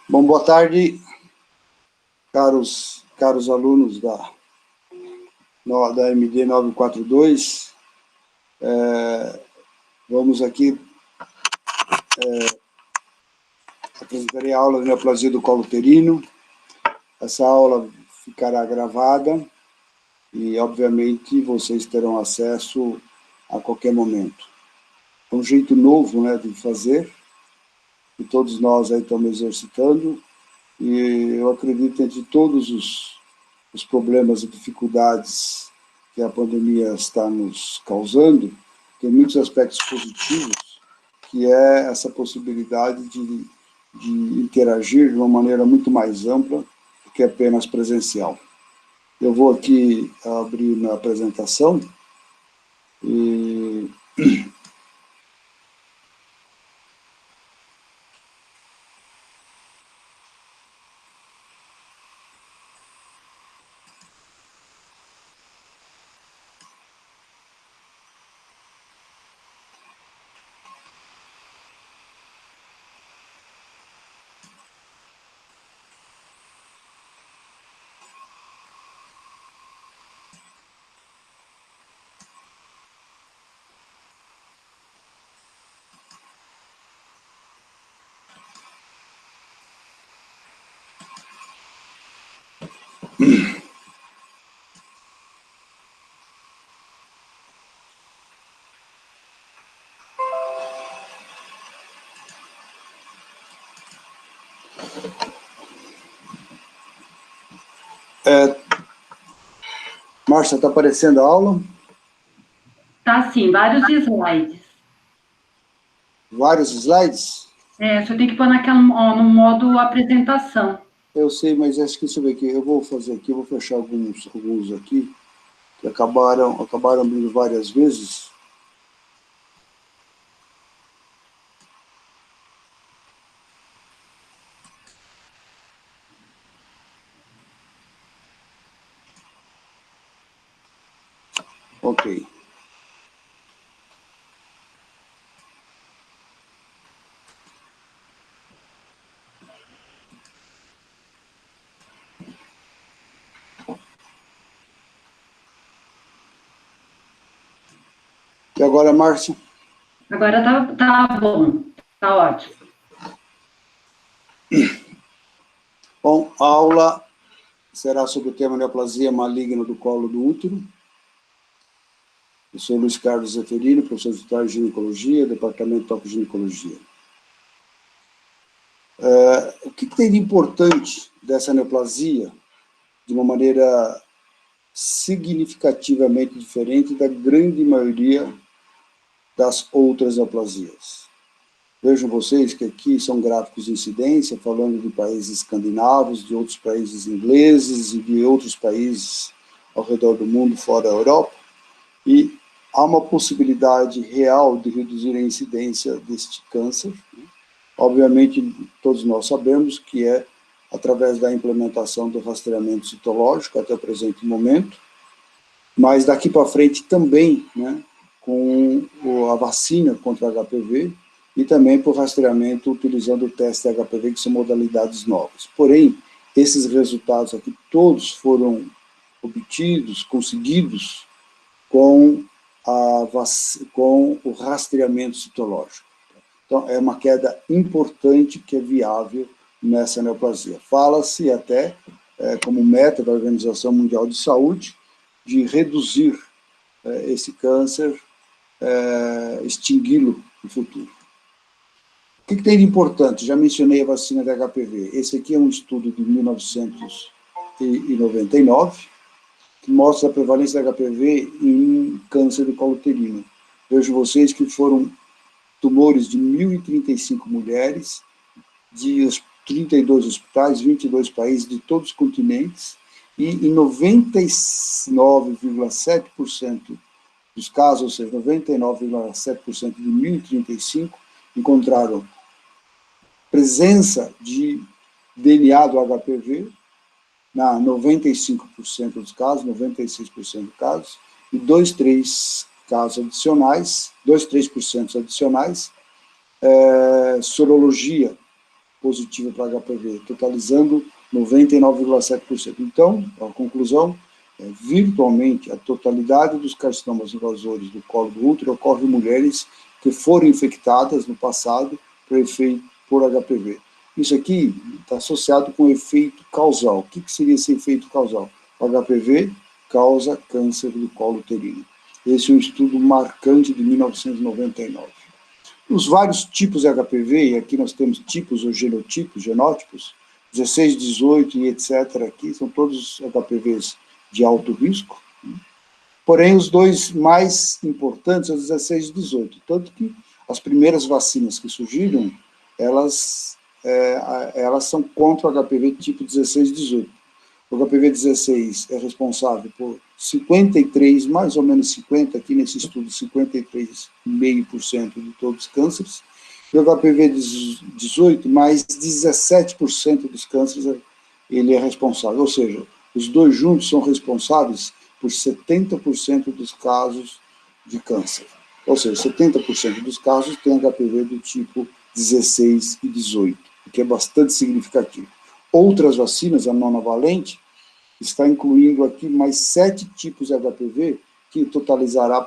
Bom, boa tarde, caros alunos da MD 942. Vamos aqui, apresentarei a aula de neoplasia do colo uterino. Essa aula ficará gravada e, obviamente, vocês terão acesso a qualquer momento. É um jeito novo, né, de fazer, e todos nós aí estamos exercitando, e eu acredito que entre todos os problemas e dificuldades que a pandemia está nos causando, tem muitos aspectos positivos, que é essa possibilidade de interagir de uma maneira muito mais ampla do que apenas presencial. Eu vou aqui abrir minha apresentação e Márcia, está aparecendo a aula? Tá sim, vários slides. Vários slides? Você tem que pôr no modo apresentação. Eu sei, mas acho que, deixa eu ver aqui, eu vou fazer aqui, eu vou fechar alguns aqui, que acabaram abrindo várias vezes. Ok. E agora, Márcia? Agora tá bom, tá ótimo. Bom, a aula será sobre o tema neoplasia maligna do colo do útero. Eu sou Luiz Carlos Zeferino, professor titular de ginecologia, departamento de tocoginecologia. O que tem de importante dessa neoplasia, de uma maneira significativamente diferente da grande maioria das outras neoplasias? Vejam vocês que aqui são gráficos de incidência, falando de países escandinavos, de outros países ingleses e de outros países ao redor do mundo, fora da Europa, e há uma possibilidade real de reduzir a incidência deste câncer. Obviamente, todos nós sabemos que é através da implementação do rastreamento citológico até o presente momento, mas daqui para frente também, né, com a vacina contra o HPV e também por rastreamento utilizando o teste HPV, que são modalidades novas. Porém, esses resultados aqui todos foram obtidos, conseguidos com o rastreamento citológico. Então, é uma queda importante que é viável nessa neoplasia. Fala-se até, como meta da Organização Mundial de Saúde, de reduzir esse câncer, extingui-lo no futuro. O que tem de importante? Já mencionei a vacina da HPV. Esse aqui é um estudo de 1999, que mostra a prevalência da HPV em câncer do colo uterino. Vejo vocês que foram tumores de 1.035 mulheres, de 32 hospitais, 22 países, de todos os continentes, e em 99,7% dos casos, ou seja, 99,7% de 1.035, encontraram presença de DNA do HPV, na 95% dos casos, 96% dos casos, e 2-3% adicionais, sorologia positiva para HPV, totalizando 99,7%. Então, a conclusão é, virtualmente, a totalidade dos carcinomas invasores do colo do útero ocorre em mulheres que foram infectadas no passado por HPV. Isso aqui está associado com o efeito causal. O que seria esse efeito causal? O HPV causa câncer do colo uterino. Esse é um estudo marcante de 1999. Os vários tipos de HPV, e aqui nós temos tipos ou genótipos, 16, 18 e etc. aqui, são todos HPVs de alto risco. Porém, os dois mais importantes são os 16 e 18. Tanto que as primeiras vacinas que surgiram, elas são contra o HPV tipo 16 e 18. O HPV 16 é responsável por 53, mais ou menos 50, aqui nesse estudo, 53,5% de todos os cânceres, e o HPV 18, mais 17% dos cânceres, ele é responsável, ou seja, os dois juntos são responsáveis por 70% dos casos de câncer. Ou seja, 70% dos casos têm HPV do tipo 16 e 18, o que é bastante significativo. Outras vacinas, a nonavalente, está incluindo aqui mais 7 tipos de HPV, que totalizará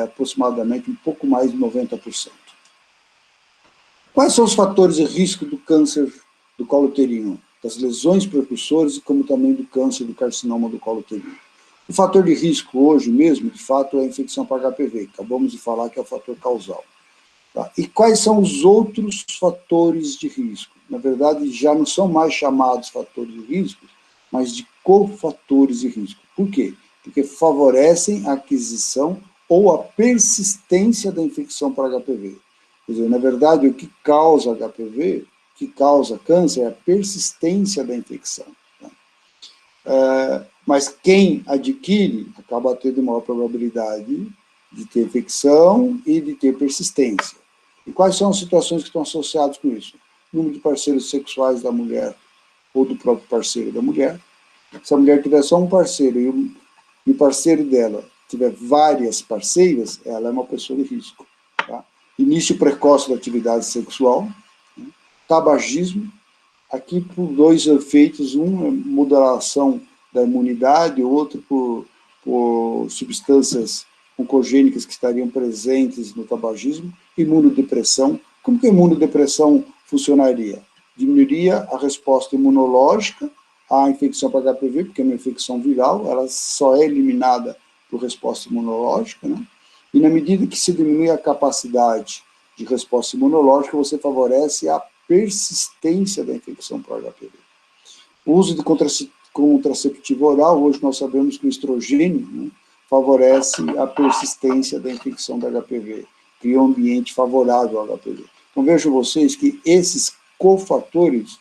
aproximadamente um pouco mais de 90%. Quais são os fatores de risco do câncer do colo uterino? Das lesões precursoras e como também do câncer do carcinoma do colo uterino. O fator de risco hoje mesmo, de fato, é a infecção por HPV. Acabamos de falar que é o fator causal. Tá? E quais são os outros fatores de risco? Na verdade, já não são mais chamados fatores de risco, mas de cofatores de risco. Por quê? Porque favorecem a aquisição ou a persistência da infecção por HPV. Quer dizer, na verdade, o que causa HPV, o que causa câncer, é a persistência da infecção. Tá? Mas quem adquire acaba tendo maior probabilidade de ter infecção e de ter persistência. E quais são as situações que estão associadas com isso? Número de parceiros sexuais da mulher ou do próprio parceiro da mulher. Se a mulher tiver só um parceiro e o parceiro dela tiver várias parceiras, ela é uma pessoa de risco. Tá? Início precoce da atividade sexual, né? Tabagismo, aqui por dois efeitos, um é modulação da imunidade, o outro por substâncias oncogênicas que estariam presentes no tabagismo, imunodepressão. Como que a imunodepressão funcionaria? Diminuiria a resposta imunológica à infecção por HPV, porque é uma infecção viral, ela só é eliminada por resposta imunológica, né? E na medida que se diminui a capacidade de resposta imunológica, você favorece a persistência da infecção por HPV. O uso de contraceptivo oral, hoje nós sabemos que o estrogênio, né, favorece a persistência da infecção da HPV, cria um ambiente favorável ao HPV. Então vejam vocês que esses cofatores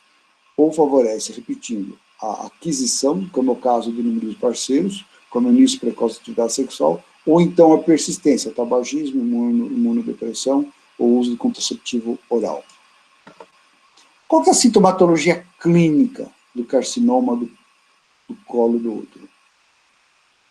ou favorecem, repetindo, a aquisição, como é o caso do número de parceiros, como o início precoce da atividade sexual, ou então a persistência, tabagismo, imunodepressão ou uso de contraceptivo oral. Qual que é a sintomatologia clínica do carcinoma do colo do útero?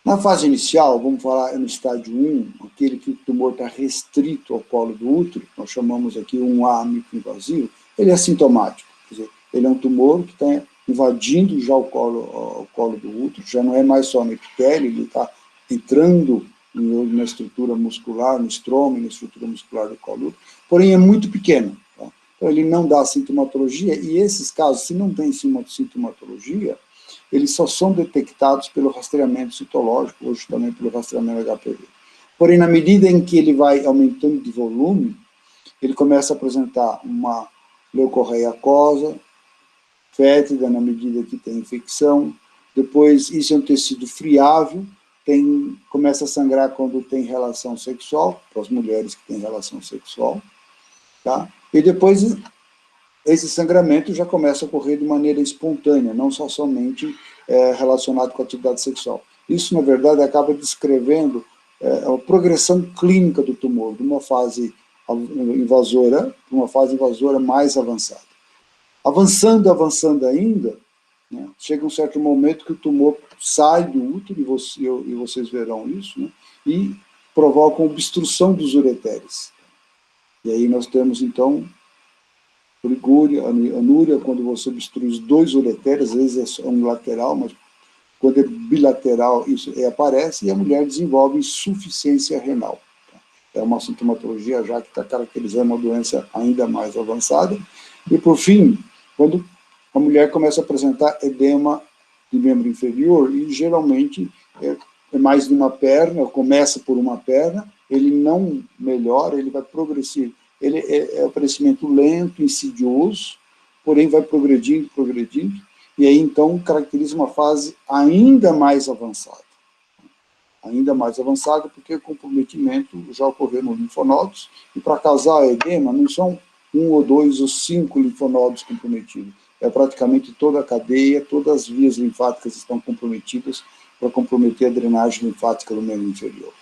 Na fase inicial, vamos falar no estádio 1, aquele que o tumor está restrito ao colo do útero, nós chamamos aqui 1A microinvasivo, ele é sintomático, quer dizer, ele é um tumor que está invadindo já o colo do útero, já não é mais só no epitélio, ele está entrando na estrutura muscular, no estroma, na estrutura muscular do colo do útero, porém é muito pequeno. Tá? Então ele não dá sintomatologia, e esses casos, se não tem sintomatologia, eles só são detectados pelo rastreamento citológico, hoje também pelo rastreamento HPV. Porém, na medida em que ele vai aumentando de volume, ele começa a apresentar uma leucorreia aquosa, fétida na medida que tem infecção, depois isso é um tecido friável, começa a sangrar quando tem relação sexual, para as mulheres que têm relação sexual, tá? E depois esse sangramento já começa a ocorrer de maneira espontânea, não só somente relacionado com a atividade sexual. Isso, na verdade, acaba descrevendo a progressão clínica do tumor, de uma fase invasora para uma fase invasora mais avançada. Avançando ainda, né, chega um certo momento que o tumor sai do útero, e vocês verão isso, né, e provoca uma obstrução dos ureteres. E aí nós temos, então, oligúria, anúria, quando você obstrui os dois uretérios, às vezes é um lateral, mas quando é bilateral, isso aparece, e a mulher desenvolve insuficiência renal. É uma sintomatologia já que está caracterizando uma doença ainda mais avançada. E, por fim, quando a mulher começa a apresentar edema de membro inferior, e geralmente é mais de uma perna, começa por uma perna, ele não melhora, ele vai progredir. Ele é um crescimento lento, insidioso, porém vai progredindo, e aí então caracteriza uma fase ainda mais avançada. Ainda mais avançada, porque o comprometimento já ocorreu nos linfonodos, e para causar edema não são 1 ou 2 ou 5 linfonodos comprometidos, é praticamente toda a cadeia, todas as vias linfáticas estão comprometidas para comprometer a drenagem linfática do membro inferior.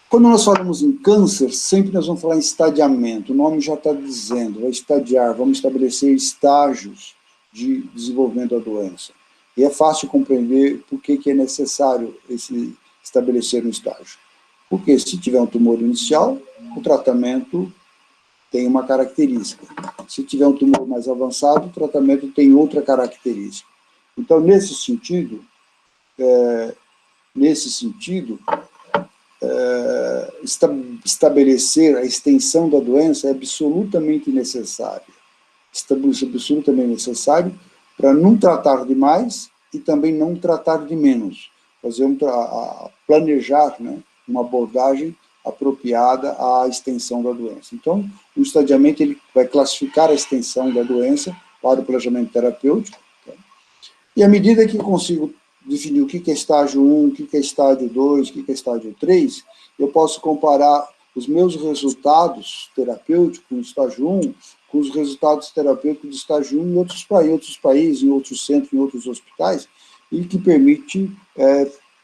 Quando nós falamos em câncer, sempre nós vamos falar em estadiamento, o nome já está dizendo, vai estadiar, vamos estabelecer estágios de desenvolvimento da doença. E é fácil compreender por que é necessário estabelecer um estágio. Porque se tiver um tumor inicial, o tratamento tem uma característica. Se tiver um tumor mais avançado, o tratamento tem outra característica. Então, nesse sentido, estabelecer a extensão da doença é absolutamente necessário. Absolutamente necessário para não tratar de mais e também não tratar de menos. Planejar, né, uma abordagem apropriada à extensão da doença. Então, o estadiamento ele vai classificar a extensão da doença para o planejamento terapêutico, tá? E à medida que eu consigo definir o que é estágio 1, o que é estágio 2, o que é estágio 3, eu posso comparar os meus resultados terapêuticos no estágio 1 com os resultados terapêuticos do estágio 1 em outros países, em outros centros, em outros hospitais, e que permite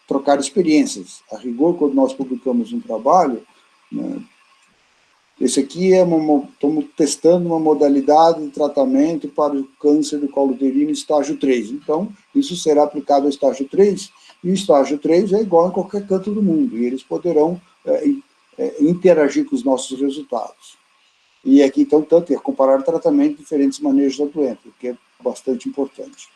trocar experiências. A rigor, quando nós publicamos um trabalho, né, esse aqui estamos testando uma modalidade de tratamento para o câncer do colo uterino estágio 3. Então, isso será aplicado ao estágio 3, e o estágio 3 é igual em qualquer canto do mundo, e eles poderão interagir com os nossos resultados. E aqui, então, tanto é comparar tratamento de diferentes manejos da doença, o que é bastante importante.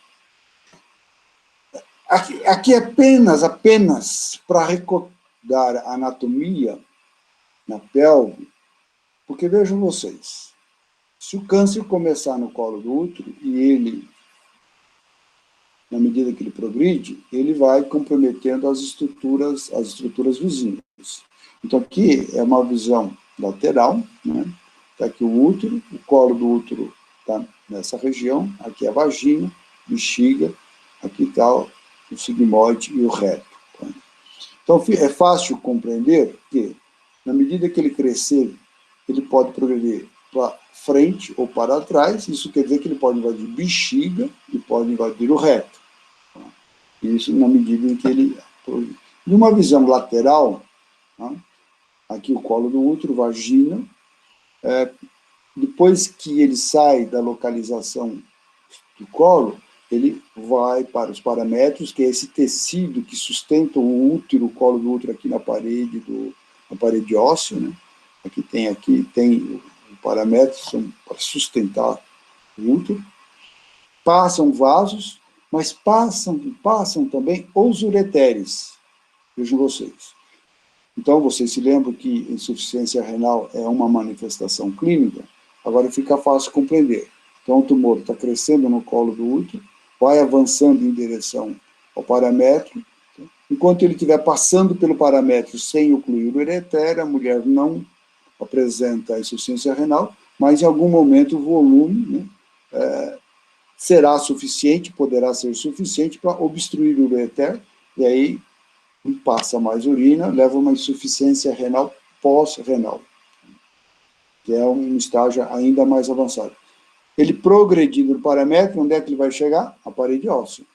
Aqui apenas para recordar a anatomia na pelve, porque vejam vocês, se o câncer começar no colo do útero e ele, na medida que ele progride, ele vai comprometendo as estruturas vizinhas. Então aqui é uma visão lateral, né? Está aqui o útero, o colo do útero está nessa região, aqui é a vagina, bexiga, aqui está o sigmoide e o reto. Tá? Então é fácil compreender que, na medida que ele crescer, ele pode progredir para frente ou para trás, isso quer dizer que ele pode invadir bexiga e pode invadir o reto. Tá? Isso na medida em que ele progride. Numa visão lateral, tá? Aqui o colo do útero, vagina, depois que ele sai da localização do colo, ele vai para os paramétros, que é esse tecido que sustenta o útero, o colo do útero aqui na parede óssea, né? Aqui tem o paramétro para sustentar o útero. Passam vasos, mas passam também os ureteres. Vejam vocês. Então, vocês se lembram que insuficiência renal é uma manifestação clínica? Agora fica fácil compreender. Então, o tumor está crescendo no colo do útero, vai avançando em direção ao paramétrio. Enquanto ele estiver passando pelo paramétrio sem ocluir o ureter, a mulher não apresenta insuficiência renal, mas em algum momento o volume, né, será suficiente, poderá ser suficiente para obstruir o ureter, e aí passa mais urina, leva a uma insuficiência renal pós-renal, que é um estágio ainda mais avançado. Ele progredindo no paramétrio, onde é que ele vai chegar? A parede óssea.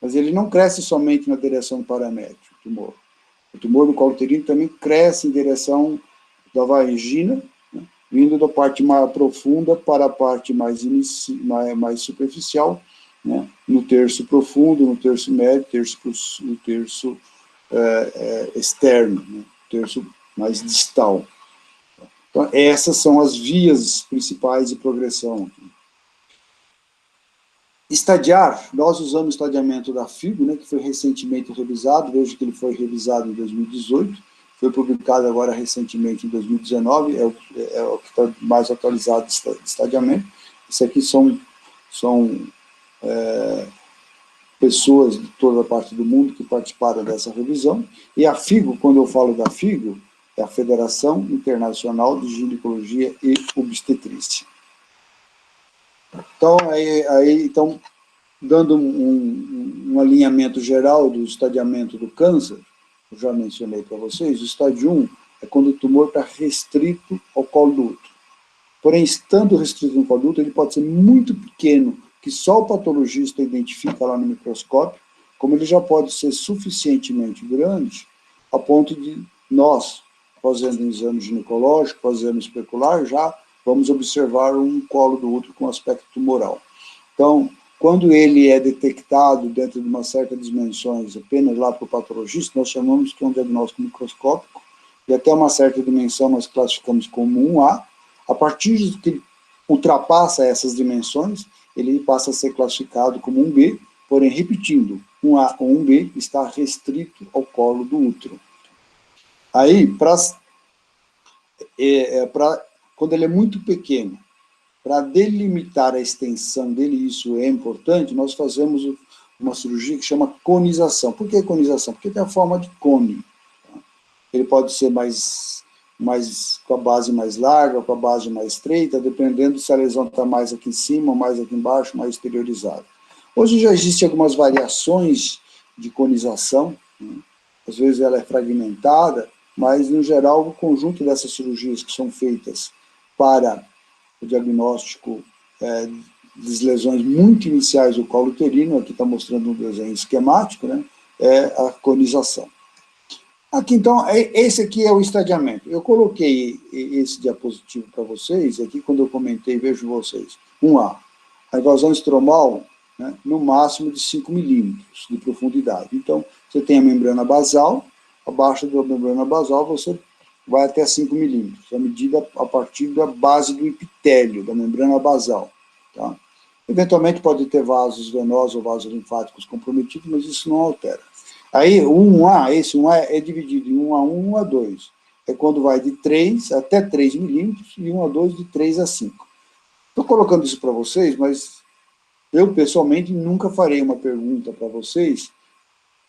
Mas ele não cresce somente na direção do paramétrio, o tumor. O tumor do colo uterino também cresce em direção da vagina, né, vindo da parte mais profunda para a parte mais superficial, né, no terço profundo, no terço médio, no terço externo, né, terço mais distal. Então, essas são as vias principais de progressão. Estadiar, nós usamos o estadiamento da FIGO, né, que foi recentemente revisado, vejo que ele foi revisado em 2018, foi publicado agora recentemente em 2019, é o que está mais atualizado de estadiamento. Isso aqui são pessoas de toda a parte do mundo que participaram dessa revisão, e a FIGO, quando eu falo da FIGO, é a Federação Internacional de Ginecologia e Obstetrícia. Então, então dando um alinhamento geral do estadiamento do câncer, eu já mencionei para vocês, o estágio 1 é quando o tumor está restrito ao colo do útero. Porém, estando restrito no colo do útero, ele pode ser muito pequeno, que só o patologista identifica lá no microscópio, como ele já pode ser suficientemente grande, a ponto de nós, fazendo um exame ginecológico, fazendo especular, já vamos observar um colo do útero com aspecto tumoral. Então, quando ele é detectado dentro de uma certa dimensões, apenas lá para o patologista, nós chamamos que é um diagnóstico microscópico, e até uma certa dimensão nós classificamos como 1A. A partir de que ele ultrapassa essas dimensões, ele passa a ser classificado como 1B, porém, repetindo, 1A ou 1B está restrito ao colo do útero. Aí, quando ele é muito pequeno, para delimitar a extensão dele, isso é importante, nós fazemos uma cirurgia que chama conização. Por que conização? Porque tem a forma de cone. Tá? Ele pode ser com a base mais larga, com a base mais estreita, dependendo se a lesão está mais aqui em cima, mais aqui embaixo, mais exteriorizada. Hoje já existem algumas variações de conização, né? Às vezes ela é fragmentada, mas, no geral, o conjunto dessas cirurgias que são feitas para o diagnóstico das lesões muito iniciais do colo uterino, aqui está mostrando um desenho esquemático, né, é a conização. Aqui, então, esse aqui é o estadiamento. Eu coloquei esse diapositivo para vocês, aqui quando eu comentei, vejo vocês. 1A, a invasão estromal, né, no máximo de 5 milímetros de profundidade. Então, você tem a membrana basal, abaixo da membrana basal você vai até 5 milímetros, a medida a partir da base do epitélio, da membrana basal. Tá? Eventualmente pode ter vasos venosos ou vasos linfáticos comprometidos, mas isso não altera. Aí, o 1A, esse 1A é dividido em 1A1 e 1A2. É quando vai de 3 até 3 milímetros e 1A2 de 3 a 5. Estou colocando isso para vocês, mas eu, pessoalmente, nunca farei uma pergunta para vocês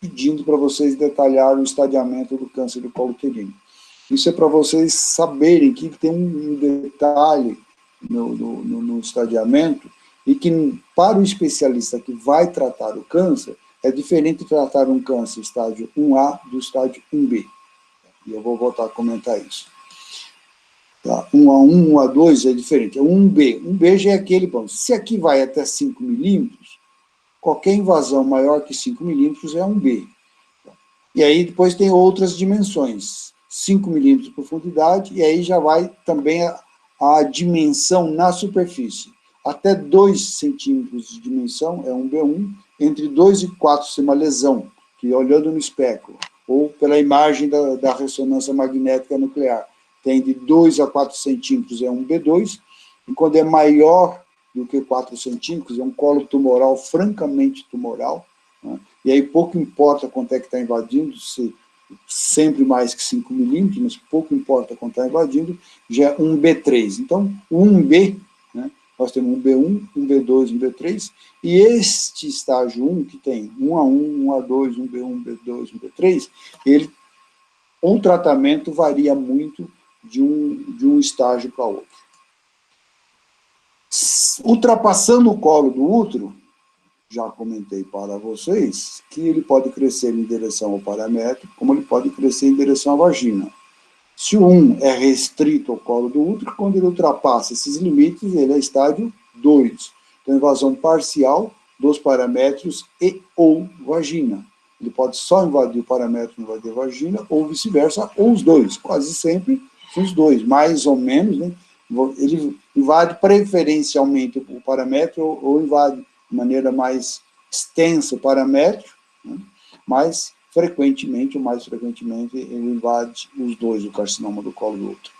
pedindo para vocês detalhar o estadiamento do câncer do colo uterino. Isso é para vocês saberem que tem um detalhe no estadiamento e que, para o especialista que vai tratar o câncer, é diferente de tratar um câncer estágio 1A do estágio 1B. E eu vou voltar a comentar isso. Tá? 1A1, 1A2 é diferente. É 1B. 1B já é aquele, bom, se aqui vai até 5 milímetros, qualquer invasão maior que 5 milímetros é 1B. E aí depois tem outras dimensões. 5 milímetros de profundidade, e aí já vai também a dimensão na superfície. Até 2 centímetros de dimensão é 1B1, entre 2 e 4 se uma lesão, que olhando no espéculo, ou pela imagem da ressonância magnética nuclear, tem de 2 a 4 centímetros é 1B2, e quando é maior do que 4 centímetros, é um colo tumoral, francamente tumoral, né? E aí pouco importa quanto é que está invadindo, se sempre mais que 5 milímetros, mas pouco importa quanto está invadindo, já é 1B3. Então, o 1B, né, nós temos 1B1, 1B2, 1B3, e este estágio 1, que tem 1A1, 1A2, 1B1, 1B2, 1B3, o tratamento varia muito de um estágio para outro. Ultrapassando o colo do útero, já comentei para vocês que ele pode crescer em direção ao paramétrio, como ele pode crescer em direção à vagina. Se o 1 é restrito ao colo do útero, quando ele ultrapassa esses limites, ele é estágio 2. Então, invasão parcial dos paramétrios e ou vagina. Ele pode só invadir o paramétrio e invadir a vagina, ou vice-versa, ou os dois. Quase sempre os dois, mais ou menos, né? Ele invade preferencialmente o paramétrio ou invade de maneira mais extensa o paramétrio, né? Mas frequentemente, ou mais frequentemente, ele invade os dois, o carcinoma do colo do útero.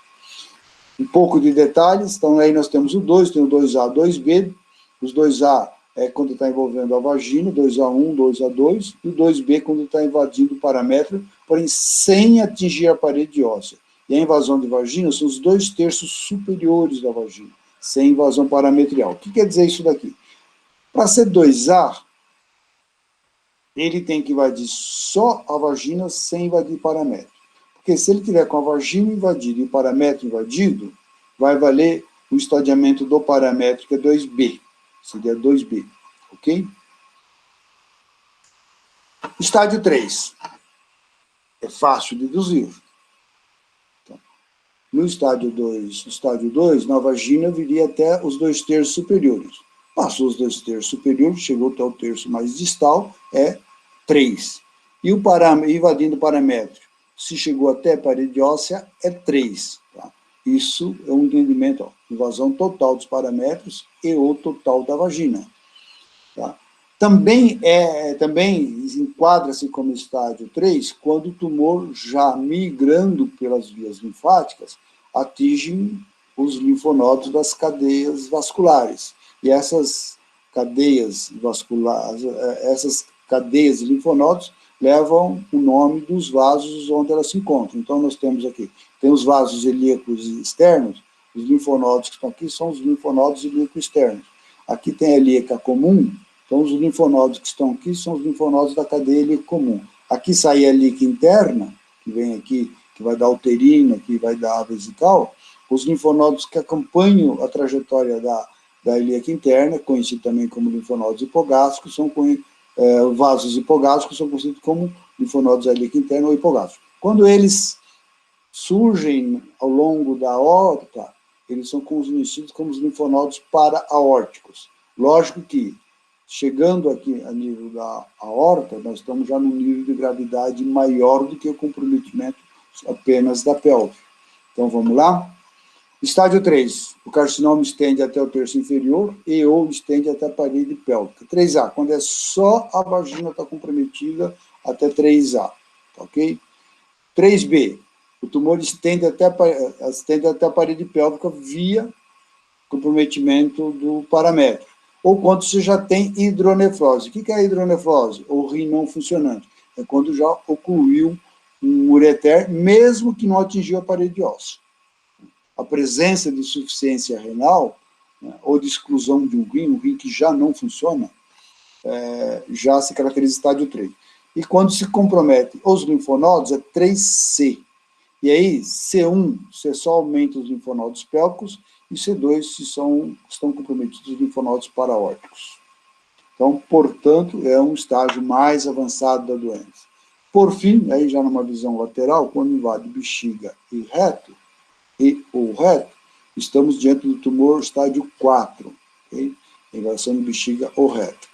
Um pouco de detalhes, então aí nós temos o 2, tem o 2A, 2B, os 2A é quando está envolvendo a vagina, 2A1, 2A2, e o 2B quando está invadindo o paramétrio, porém sem atingir a parede óssea. E a invasão de vagina são os 2/3 superiores da vagina, sem invasão parametrial. O que quer dizer isso daqui? Para ser 2A, ele tem que invadir só a vagina sem invadir o paramétrio. Porque se ele tiver com a vagina invadida e o paramétrio invadido, vai valer o estadiamento do paramétrio, que é 2B. Seria 2B, ok? Estádio 3. É fácil de deduzir. Então, no estádio 2, na vagina viria até os 2/3 superiores. Passou os 2/3 superiores, chegou até o terço mais distal, é 3. E o invadindo o paramétrio, se chegou até a parede óssea, é 3. Tá? Isso é um entendimento, ó, invasão total dos paramétrios e o total da vagina. Tá? Também enquadra-se como estádio 3 quando o tumor, já migrando pelas vias linfáticas, atinge os linfonodos das cadeias vasculares. E essas cadeias vasculares, essas cadeias de linfonodos levam o nome dos vasos onde elas se encontram. Então, nós temos aqui, tem os vasos ilíacos externos, os linfonodos que estão aqui são os linfonodos ilíacos externos. Aqui tem a ilíaca comum, então os linfonodos que estão aqui são os linfonodos da cadeia ilíaca comum. Aqui sai a ilíaca interna, que vem aqui, que vai dar uterina, que vai dar a vesical, os linfonodos que acompanham a trajetória da ilíaca interna, conhecido também como linfonodos hipogástricos, são vasos hipogástricos, são conhecidos como linfonodos da ilíaca interna ou hipogástricos. Quando eles surgem ao longo da aorta, eles são conhecidos como os linfonodos para-aórticos. Lógico que, chegando aqui a nível da aorta, nós estamos já num nível de gravidade maior do que o comprometimento apenas da pelve. Então, vamos lá? Estádio 3, o carcinoma estende até o terço inferior e ou estende até a parede pélvica. 3A, quando é só a vagina está comprometida, até 3A, ok? 3B, o tumor estende até a parede pélvica via comprometimento do paramétrio. Ou quando você já tem hidronefrose. O que é a hidronefrose? Ou rim não funcionante. É quando já ocluiu um ureter, mesmo que não atingiu a parede óssea. A presença de insuficiência renal, né, ou de exclusão de um rim que já não funciona, já se caracteriza estádio 3. E quando se compromete os linfonodos, é 3C. E aí, C1, você só aumenta os linfonodos pélvicos, e C2, se estão comprometidos os linfonodos paraórticos. Então, portanto, é um estágio mais avançado da doença. Por fim, aí já numa visão lateral, quando invade bexiga e o reto, estamos diante do tumor estádio 4, okay? Invasão de bexiga ou reto.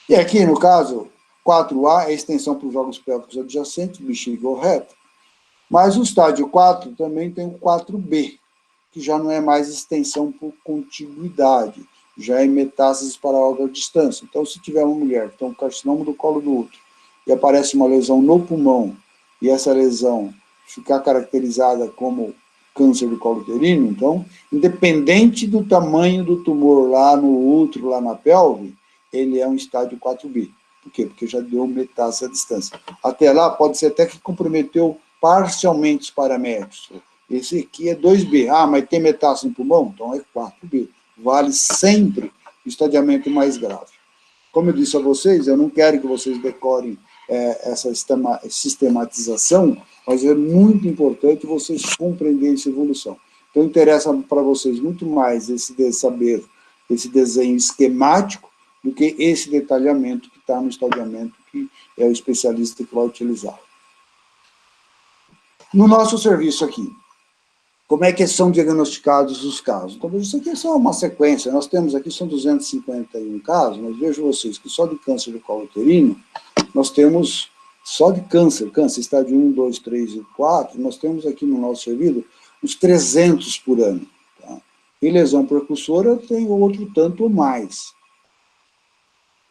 E aqui, no caso, 4A é a extensão para os órgãos pélvicos adjacentes, bexiga ou reto. Mas o estádio 4 também tem o 4B, que já não é mais extensão por contiguidade, já é metástases para órgão à distância. Então, se tiver uma mulher que tem um carcinoma do colo do útero e aparece uma lesão no pulmão, e essa lesão ficar caracterizada como câncer do colo uterino, então, independente do tamanho do tumor lá no útero, lá na pelve, ele é um estádio 4B. Por quê? Porque já deu metástase à distância. Até lá, pode ser até que comprometeu parcialmente os paramétros. Esse aqui é 2B. Ah, mas tem metástase no pulmão? Então é 4B. Vale sempre o estadiamento mais grave. Como eu disse a vocês, eu não quero que vocês decorem essa sistematização, mas é muito importante vocês compreenderem essa evolução. Então, interessa para vocês muito mais saber esse desenho esquemático do que esse detalhamento que está no estadiamento, que é o especialista que vai utilizar. No nosso serviço aqui, como é que são diagnosticados os casos? Então, isso aqui é só uma sequência. Nós temos aqui, são 251 casos, mas vejam vocês que só de câncer do colo uterino, nós temos, só de câncer, estádio 1, 2, 3 e 4, nós temos aqui no nosso serviço uns 300 por ano. Tá? E lesão percussora tem outro tanto ou mais.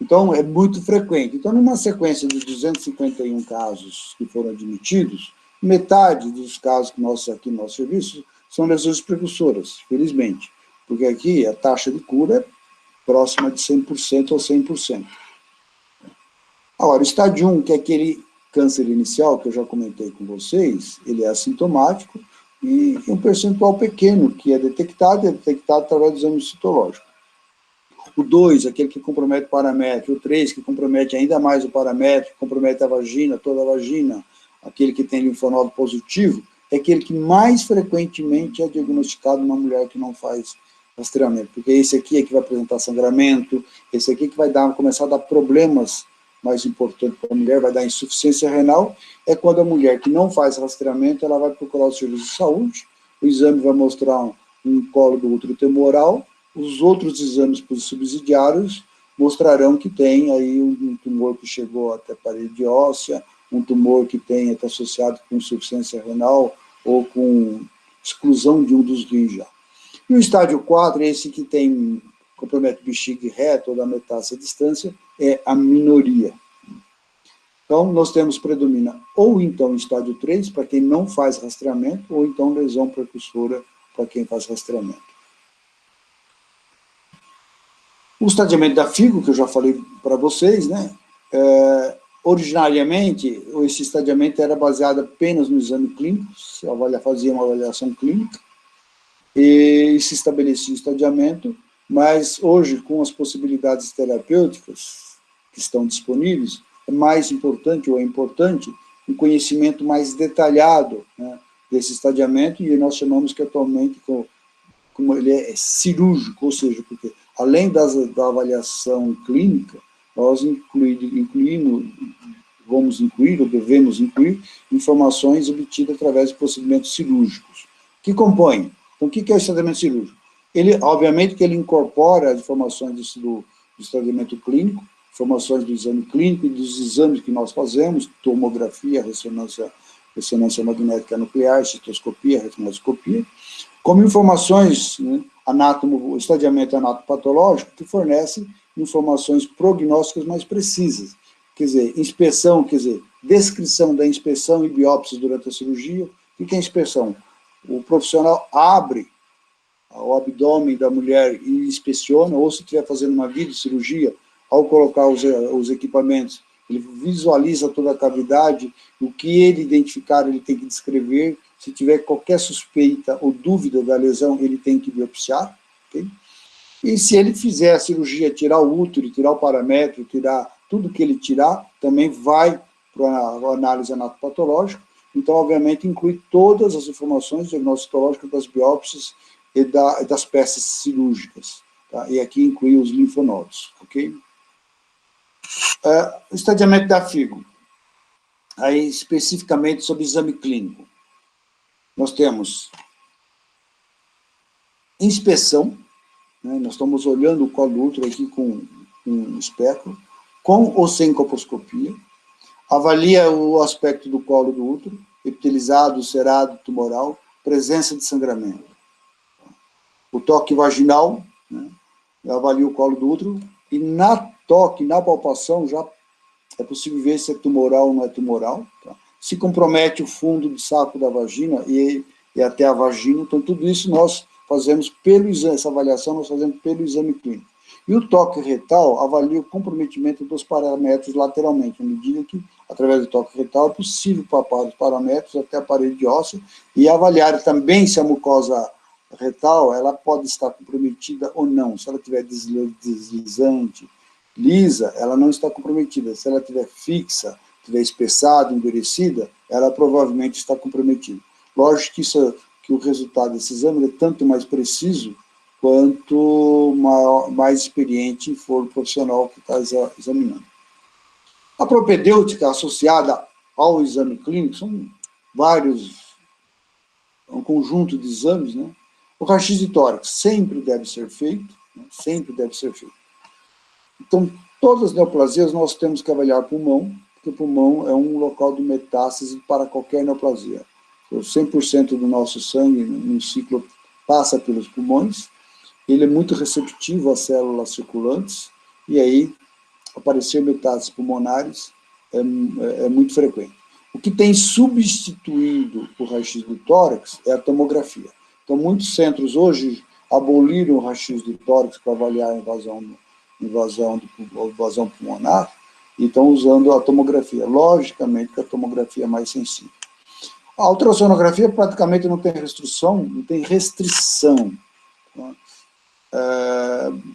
Então, é muito frequente. Então, numa sequência de 251 casos que foram admitidos, metade dos casos que nós aqui no nosso serviço são lesões precursoras, felizmente, porque aqui a taxa de cura é próxima de 100% ou 100%. Agora, o estágio 1, que é aquele câncer inicial, que eu já comentei com vocês, ele é assintomático e um percentual pequeno que é detectado através do exame citológico. O 2, aquele que compromete o paramétrio. O 3, que compromete ainda mais o paramétrio, compromete a vagina, toda a vagina. Aquele que tem linfonodo positivo, é aquele que mais frequentemente é diagnosticado numa mulher que não faz rastreamento. Porque esse aqui é que vai apresentar sangramento, esse aqui é que vai começar a dar problemas mais importantes para a mulher, vai dar insuficiência renal. É quando a mulher que não faz rastreamento, ela vai procurar o serviço de saúde, o exame vai mostrar um colo do útero tumoral, os outros exames subsidiários mostrarão que tem aí um tumor que chegou até a parede óssea, um tumor que está associado com insuficiência renal ou com exclusão de um dos rins já. E o estágio 4, esse que compromete bexiga e reto ou da metástase à distância, é a minoria. Então, nós temos predomina ou então estágio 3, para quem não faz rastreamento, ou então lesão precursora para quem faz rastreamento. O estadiamento da FIGO, que eu já falei para vocês, né? Originariamente, esse estadiamento era baseado apenas no exame clínico, se fazia uma avaliação clínica, e se estabelecia o estadiamento, mas hoje, com as possibilidades terapêuticas que estão disponíveis, é mais importante, ou é importante, um conhecimento mais detalhado, né, desse estadiamento, e nós chamamos que atualmente, como ele é cirúrgico, ou seja, porque além da avaliação clínica, nós vamos incluir, ou devemos incluir, informações obtidas através de procedimentos cirúrgicos, que compõem. Então, o que é o estadiamento cirúrgico? Ele, obviamente, que ele incorpora as informações do estadiamento clínico, informações do exame clínico e dos exames que nós fazemos, tomografia, ressonância magnética nuclear, citoscopia, retinoscopia, como informações, né, o estadiamento anatopatológico, que fornece informações prognósticas mais precisas. Quer dizer, inspeção, descrição da inspeção e biópsias durante a cirurgia. O que é inspeção? O profissional abre o abdômen da mulher e inspeciona, ou se estiver fazendo uma videocirurgia, ao colocar os equipamentos, ele visualiza toda a cavidade, o que ele identificar, ele tem que descrever. Se tiver qualquer suspeita ou dúvida da lesão, ele tem que biopsiar. Okay? E se ele fizer a cirurgia, tirar o útero, tirar o paramétrio, tirar tudo que ele tirar, também vai para a análise anatopatológica. Então, obviamente, inclui todas as informações diagnostológicas das biópsias e das peças cirúrgicas. Tá? E aqui inclui os linfonodos. Ok? O estadiamento da FIGO. Aí, especificamente sobre exame clínico. Nós temos inspeção, né? Nós estamos olhando o colo do útero aqui com um espéculo, com ou sem coposcopia, avalia o aspecto do colo do útero, epitelizado, cerado, tumoral, presença de sangramento. O toque vaginal, né? Avalia o colo do útero, e na palpação, já é possível ver se é tumoral ou não é tumoral, tá? Se compromete o fundo do saco da vagina e até a vagina, então tudo isso nós fazemos pelo exame, essa avaliação nós fazemos pelo exame clínico. E o toque retal avalia o comprometimento dos paramétros lateralmente, à medida que, através do toque retal, é possível palpar os paramétros até a parede óssea e avaliar também se a mucosa retal ela pode estar comprometida ou não. Se ela estiver deslizante, lisa, ela não está comprometida. Se ela estiver fixa, estiver espessada, endurecida, ela provavelmente está comprometida. Lógico que o resultado desse exame é tanto mais preciso quanto mais experiente for o profissional que está examinando. A propedêutica associada ao exame clínico são um conjunto de exames, né? O raio-x de tórax sempre deve ser feito, né? Sempre deve ser feito. Então, todas as neoplasias nós temos que avaliar o pulmão, porque o pulmão é um local de metástase para qualquer neoplasia. 100% do nosso sangue no ciclo passa pelos pulmões, ele é muito receptivo às células circulantes, e aí aparecer metástases pulmonares é muito frequente. O que tem substituído o raio-x do tórax é a tomografia. Então, muitos centros hoje aboliram o raio-x do tórax para avaliar a invasão pulmonar e estão usando a tomografia. Logicamente que a tomografia é mais sensível. A ultrassonografia praticamente não tem restrição, não tem restrição. Né?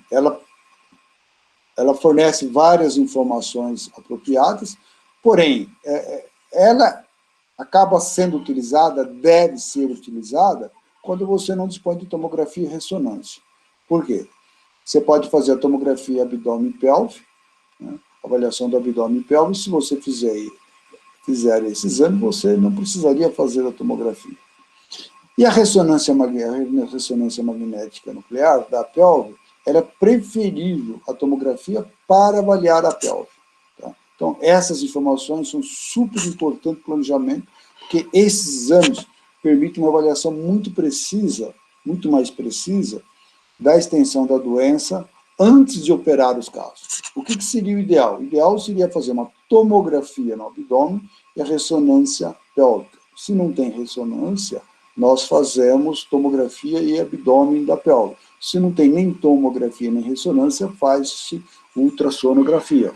Ela fornece várias informações apropriadas, porém, ela acaba sendo utilizada, deve ser utilizada, quando você não dispõe de tomografia e ressonância. Por quê? Você pode fazer a tomografia abdômen-pelve, né? Avaliação do abdômen e pelve, se você fizer esse exame, você não precisaria fazer a tomografia. E a ressonância magnética nuclear da pelve, ela é preferível à tomografia para avaliar a pelve. Tá? Então, essas informações são super importantes para o planejamento, porque esses exames permitem uma avaliação muito precisa, muito mais precisa, da extensão da doença antes de operar os casos. O que seria o ideal? O ideal seria fazer uma tomografia no abdômen e a ressonância pélvica. Se não tem ressonância, nós fazemos tomografia e abdômen da pelve. Se não tem nem tomografia nem ressonância, faz-se ultrassonografia.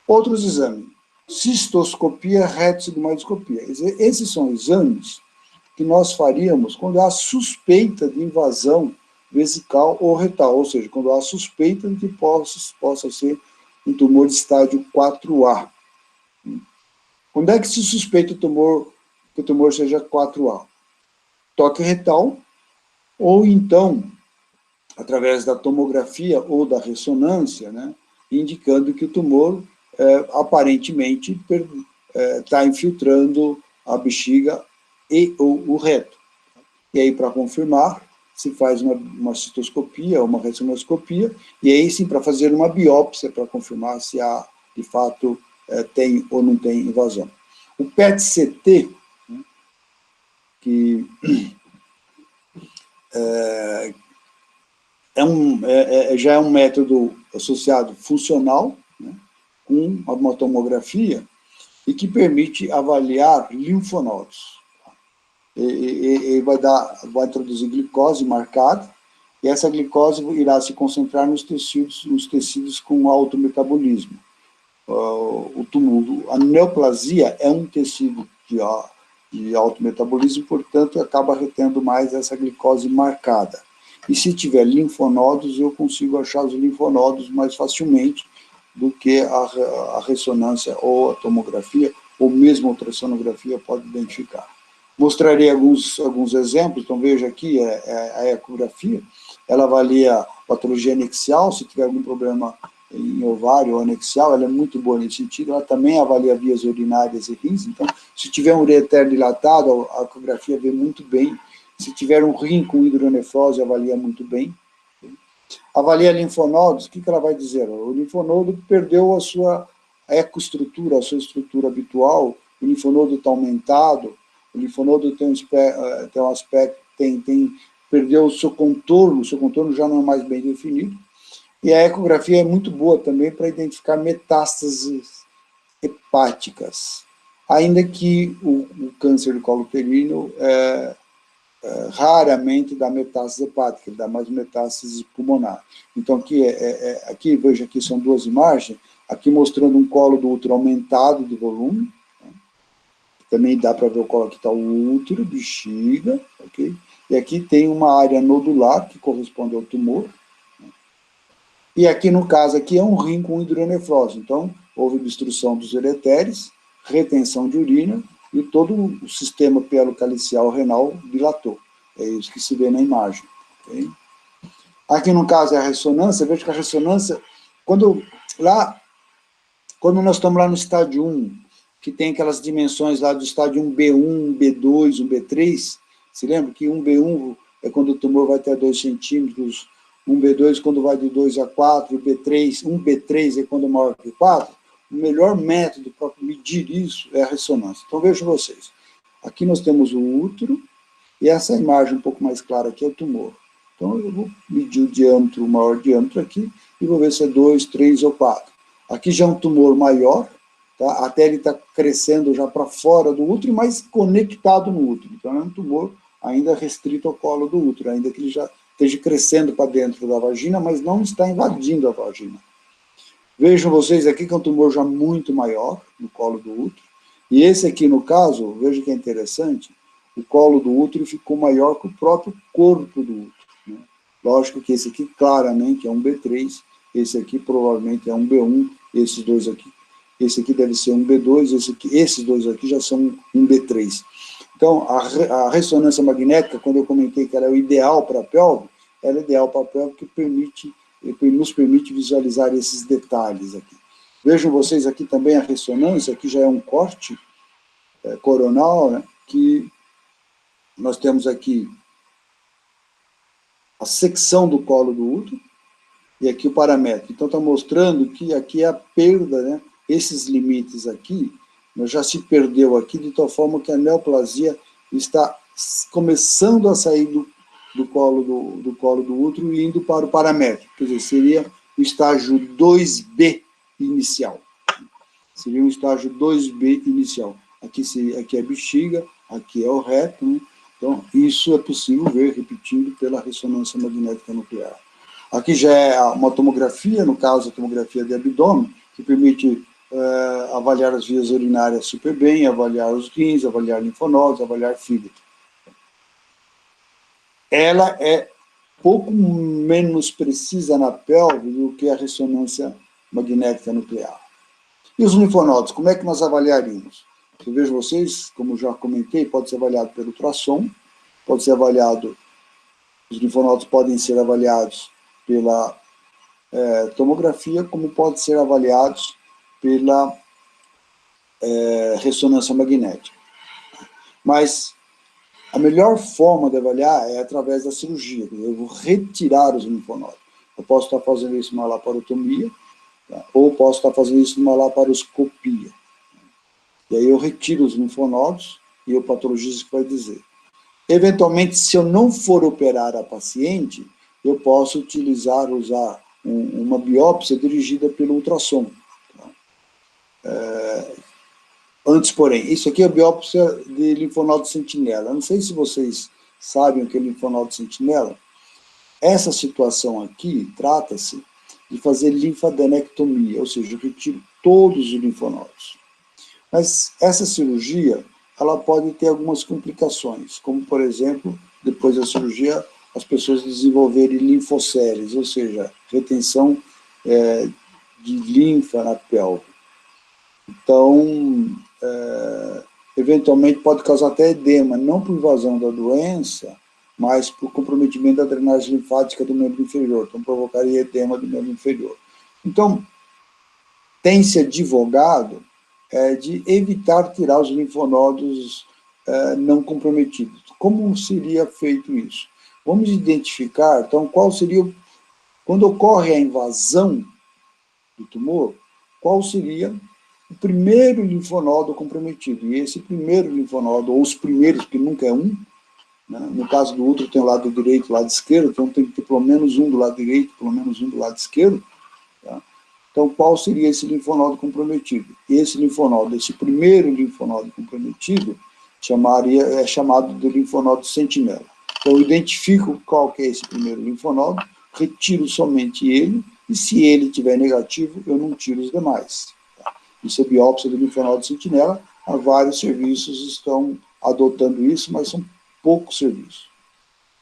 Outros exames. Cistoscopia, retossigmoidoscopia. Esses são exames que nós faríamos quando há suspeita de invasão vesical ou retal, ou seja, quando há suspeita de que possa ser um tumor de estágio 4A. Quando é que se suspeita que o tumor seja 4A? Toque retal, ou então, através da tomografia ou da ressonância, né, indicando que o tumor aparentemente está infiltrando a bexiga ou o reto. E aí, para confirmar, se faz uma cistoscopia, uma ressonância, e aí sim, para fazer uma biópsia, para confirmar se há, de fato, tem ou não tem invasão. O PET-CT, né, que já é um método associado funcional, né, com uma tomografia, e que permite avaliar linfonodos. E vai introduzir glicose marcada, e essa glicose irá se concentrar nos tecidos com alto metabolismo. A neoplasia é um tecido de alto metabolismo, portanto, acaba retendo mais essa glicose marcada. E se tiver linfonodos, eu consigo achar os linfonodos mais facilmente do que a ressonância ou a tomografia, ou mesmo a ultrassonografia pode identificar. Mostrarei alguns exemplos. Então, veja aqui a ecografia. Ela avalia patologia anexial, se tiver algum problema em ovário ou anexial, ela é muito boa nesse sentido. Ela também avalia vias urinárias e rins. Então, se tiver um ureter dilatado, a ecografia vê muito bem. Se tiver um rim com hidronefrose, avalia muito bem. Avalia linfonodos, o que ela vai dizer? O linfonodo perdeu a sua ecoestrutura, a sua estrutura habitual, o linfonodo está aumentado, o linfonodo tem um aspecto, perdeu o seu contorno já não é mais bem definido, e a ecografia é muito boa também para identificar metástases hepáticas, ainda que o câncer de colo uterino raramente dá metástase hepática, ele dá mais metástase pulmonar. Então, aqui, veja, aqui são duas imagens, aqui mostrando um colo do útero aumentado de volume, né? Também dá para ver o colo, aqui está o útero, bexiga, ok? E aqui tem uma área nodular, que corresponde ao tumor, né? E aqui, no caso, aqui é um rim com hidronefrose, então, houve obstrução dos ureteres, retenção de urina, e todo o sistema pielocalicial renal dilatou. É isso que se vê na imagem. Okay? Aqui, no caso, é a ressonância. Veja que a ressonância, quando nós estamos lá no estágio 1, que tem aquelas dimensões lá do estágio 1B1, 1B2, 1B3, se lembra que 1B1 é quando o tumor vai até 2 centímetros, 1B2 quando vai de 2 a 4, 1B3 é quando é maior que 4, o melhor método para medir isso é a ressonância. Então, vejam vocês. Aqui nós temos o útero, e essa imagem um pouco mais clara aqui é o tumor. Então, eu vou medir o diâmetro, o maior diâmetro aqui, e vou ver se é 2, 3 ou 4. Aqui já é um tumor maior, tá? Até ele está crescendo já para fora do útero, mas conectado no útero. Então, é um tumor ainda restrito ao colo do útero, ainda que ele já esteja crescendo para dentro da vagina, mas não está invadindo a vagina. Vejam vocês aqui que é um tumor já muito maior no colo do útero, e esse aqui, no caso, veja que é interessante, o colo do útero ficou maior que o próprio corpo do útero, né? Lógico que esse aqui claramente é um B3, esse aqui provavelmente é um B1, esses dois aqui, esse aqui deve ser um B2, esses dois aqui já são um B3. Então, a ressonância magnética, quando eu comentei que ela é o ideal para a pelve, ela é ideal para a pelve que nos permite visualizar esses detalhes aqui. Vejam vocês aqui também a ressonância, aqui já é um corte coronal, né, que nós temos aqui a secção do colo do útero, e aqui o paramétrio. Então, está mostrando que aqui é a perda, né, esses limites aqui, já se perdeu aqui, de tal forma que a neoplasia está começando a sair do colo do útero e indo para o paramétrio. Quer dizer, seria o estágio 2B inicial. Seria um estágio 2B inicial. Aqui é a bexiga, aqui é o reto, né? Então, isso é possível ver repetindo pela ressonância magnética nuclear. Aqui já é uma tomografia, no caso a tomografia de abdômen, que permite avaliar as vias urinárias super bem, avaliar os rins, avaliar linfonodos, avaliar fígado. Ela é pouco menos precisa na pelve do que a ressonância magnética nuclear. E os linfonodos, como é que nós avaliaríamos? Eu vejo vocês, como já comentei, pode ser avaliado pelo ultrassom, pode ser avaliado, os linfonodos podem ser avaliados pela tomografia, como podem ser avaliados pela ressonância magnética. Mas a melhor forma de avaliar é através da cirurgia. Eu vou retirar os linfonodos. Eu posso estar fazendo isso numa laparotomia, tá? Ou posso estar fazendo isso numa laparoscopia. E aí eu retiro os linfonodos e o patologista vai dizer. Eventualmente, se eu não for operar a paciente, eu posso usar uma biópsia dirigida pelo ultrassom. Tá? Antes, porém, isso aqui é a biópsia de linfonodo sentinela. Não sei se vocês sabem o que é linfonodo sentinela. Essa situação aqui trata-se de fazer linfadenectomia, ou seja, eu retiro todos os linfonodos. Mas essa cirurgia, ela pode ter algumas complicações, como, por exemplo, depois da cirurgia, as pessoas desenvolverem linfoceles, ou seja, retenção de linfa na pelve. Então, eventualmente pode causar até edema, não por invasão da doença, mas por comprometimento da drenagem linfática do membro inferior, então provocaria edema do membro inferior. Então, tem-se advogado de evitar tirar os linfonodos não comprometidos. Como seria feito isso? Vamos identificar, então, qual seria, quando ocorre a invasão do tumor, qual seria o primeiro linfonodo comprometido. E esse primeiro linfonodo, ou os primeiros, que nunca é um, né? No caso do útero tem o lado direito e o lado esquerdo, então tem que ter pelo menos um do lado direito, pelo menos um do lado esquerdo. Tá? Então, qual seria esse linfonodo comprometido? Esse linfonodo, esse primeiro linfonodo comprometido, é chamado de linfonodo sentinela. Então, eu identifico qual que é esse primeiro linfonodo, retiro somente ele, e se ele estiver negativo, eu não tiro os demais. Isso é biópsia do linfonodo sentinela. Há vários serviços estão adotando isso, mas são poucos serviços.